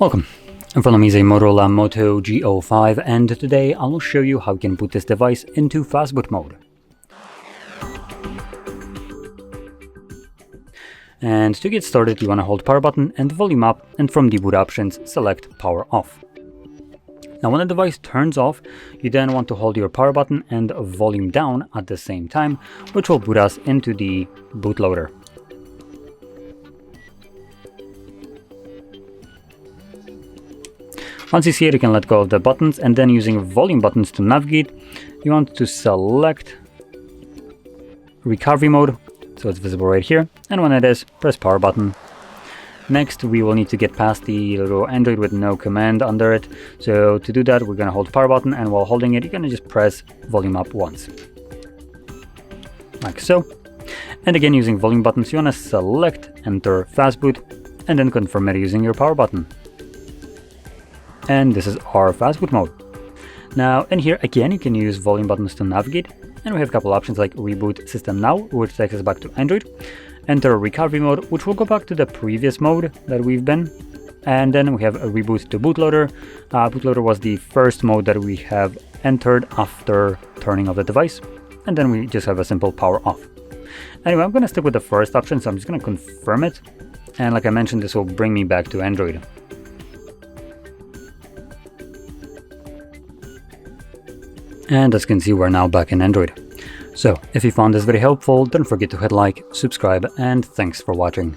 Welcome. In front of me is a Motorola Moto G05, and today I will show you how you can boot this device into Fastboot mode. And to get started, you want to hold power button and volume up, and from the boot options select power off. Now when the device turns off, you then want to hold your power button and volume down at the same time, which will boot us into the bootloader. Once you see it, you can let go of the buttons, and then using volume buttons to navigate, you want to select recovery mode, so it's visible right here, and when it is, press power button. Next, we will need to get past the little Android with no command under it, so to do that, we're going to hold power button, and while holding it, you're going to just press volume up once. Like so. And again, using volume buttons, you want to select enter Fastboot, and then confirm it using your power button. And this is our Fastboot mode. Now in here again you can use volume buttons to navigate, and we have a couple options like reboot system now, which takes us back to Android, enter recovery mode, which will go back to the previous mode that we've been, and then we have a reboot to bootloader. Bootloader was the first mode that we have entered after turning off the device, and then we just have a simple power off. Anyway, I'm going to stick with the first option, so I'm just going to confirm it, and like I mentioned, this will bring me back to Android. And as you can see, we're now back in Android. So, if you found this very helpful, don't forget to hit like, subscribe, and thanks for watching.